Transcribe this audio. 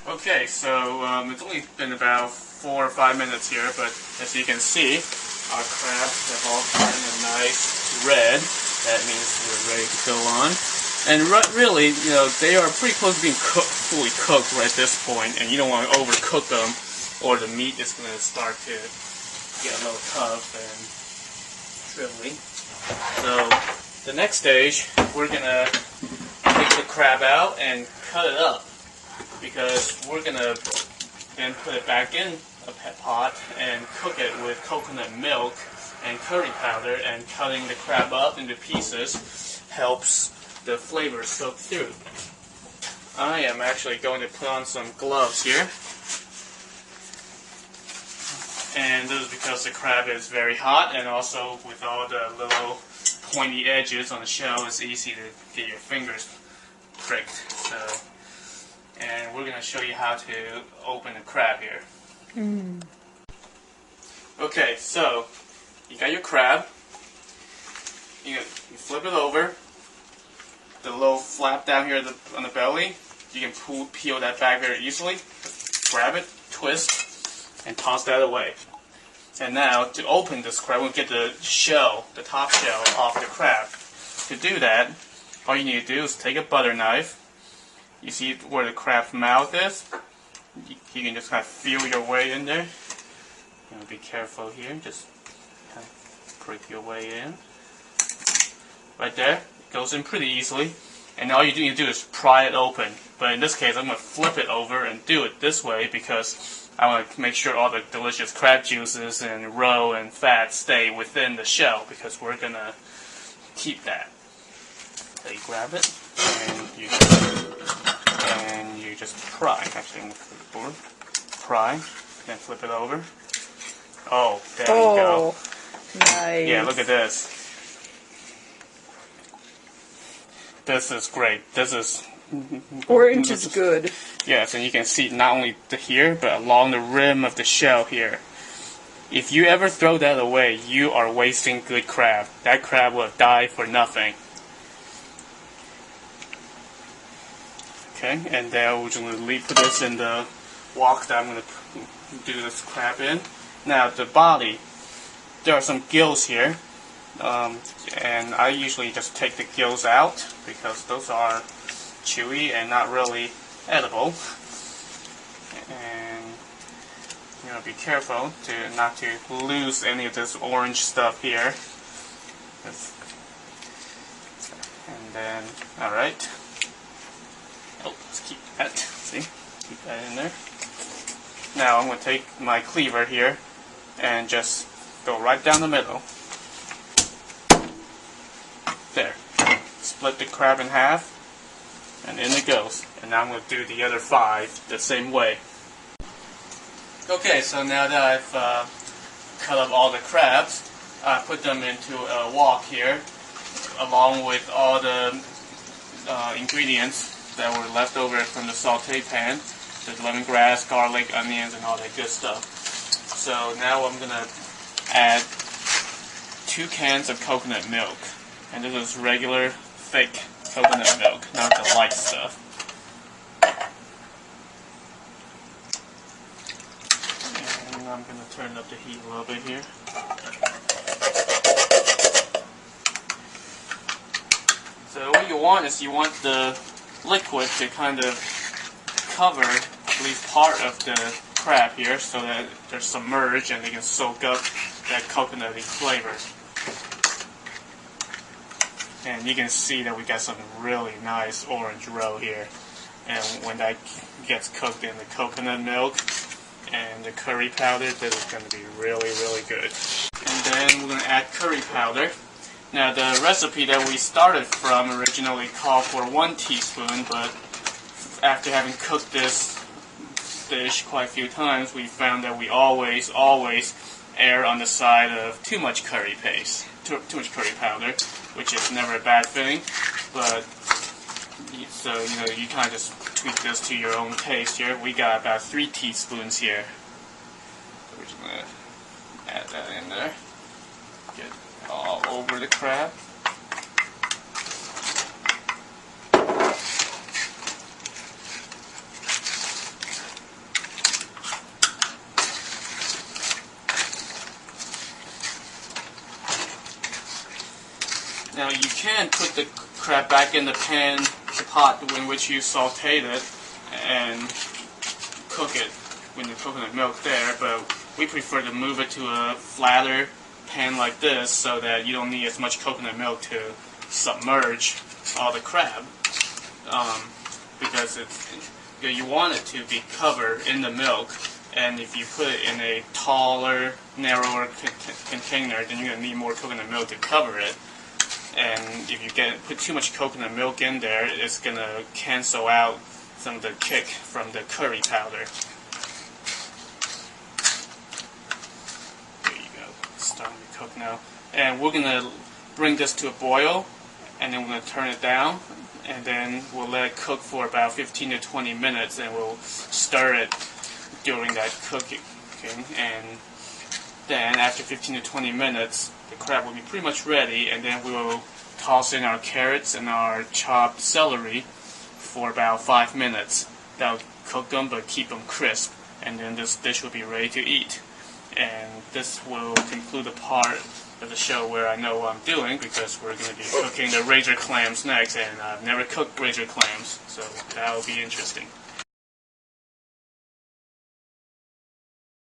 Okay, so it's only been about 4 or 5 minutes here, but as you can see, our crabs have all turned a nice red. That means they're ready to go on. And really, they are pretty close to being fully cooked right at this point, and you don't want to overcook them, or the meat is going to start to get a little tough and shrivelly. So the next stage, we're going to take the crab out and cut it up, because we're going to then put it back in a pot and cook it with coconut milk and curry powder, and cutting the crab up into pieces helps the flavor soak through. I am actually going to put on some gloves here, and this is because the crab is very hot, and also with all the little pointy edges on the shell, it's easy to get your fingers pricked. And we're going to show you how to open a crab here. Okay, so you got your crab. You flip it over. The little flap down here on the belly, you can peel that back very easily. Grab it, twist, and toss that away. And now, to open this crab, we'll get the shell, the top shell, off the crab. To do that, all you need to do is take a butter knife. You see where the crab's mouth is? You can just kind of feel your way in there. Be careful here, just kind of prick your way in. Right there. Goes in pretty easily, and all you need to do is pry it open. But in this case, I'm going to flip it over and do it this way because I want to make sure all the delicious crab juices and roe and fat stay within the shell, because we're going to keep that. So you grab it and you just pry. Actually, I'm going to flip the board. Pry, then flip it over. Oh, there you go. Nice. Yeah, look at this. This is great. This is... Orange is good. Yes, and you can see not only here, but along the rim of the shell here. If you ever throw that away, you are wasting good crab. That crab will die for nothing. Okay, and then we're just going to put this in the wok that I'm going to do this crab in. Now, the body, there are some gills here. And I usually just take the gills out because those are chewy and not really edible. And be careful not to lose any of this orange stuff here. And then, all right. Oh, let's keep that. See, keep that in there. Now I'm going to take my cleaver here and just go right down the middle. There. Split the crab in half, and in it goes. And now I'm going to do the other 5 the same way. Okay, so now that I've cut up all the crabs, I put them into a wok here, along with all the ingredients that were left over from the saute pan, the lemongrass, garlic, onions, and all that good stuff. So now I'm going to add 2 cans of coconut milk. And this is regular, thick coconut milk, not the light stuff. And I'm going to turn up the heat a little bit here. So what you want is the liquid to kind of cover at least part of the crab here, so that they're submerged and they can soak up that coconutty flavor. And you can see that we got some really nice orange roe here. And when that gets cooked in the coconut milk and the curry powder, this is going to be really, really good. And then we're going to add curry powder. Now the recipe that we started from originally called for 1 teaspoon, but after having cooked this dish quite a few times, we found that we always err on the side of too much curry paste, too much curry powder, which is never a bad thing. But so you kind of just tweak this to your own taste here. We got about 3 teaspoons here. So we're just gonna add that in there. Get it all over the crab. Now you can put the crab back in the pan, the pot in which you sauteed it, and cook it with the coconut milk there, but we prefer to move it to a flatter pan like this so that you don't need as much coconut milk to submerge all the crab, because you want it to be covered in the milk, and if you put it in a taller, narrower container, then you're going to need more coconut milk to cover it. And if you put too much coconut milk in there, it's going to cancel out some of the kick from the curry powder. There you go. It's starting to cook now. And we're going to bring this to a boil, and then we're going to turn it down, and then we'll let it cook for about 15 to 20 minutes, and we'll stir it during that cooking. And then after 15 to 20 minutes, the crab will be pretty much ready, and then we'll toss in our carrots and our chopped celery for about 5 minutes. That'll cook them but keep them crisp, and then this dish will be ready to eat. And this will conclude the part of the show where I know what I'm doing, because we're going to be cooking the razor clams next, and I've never cooked razor clams, so that'll be interesting.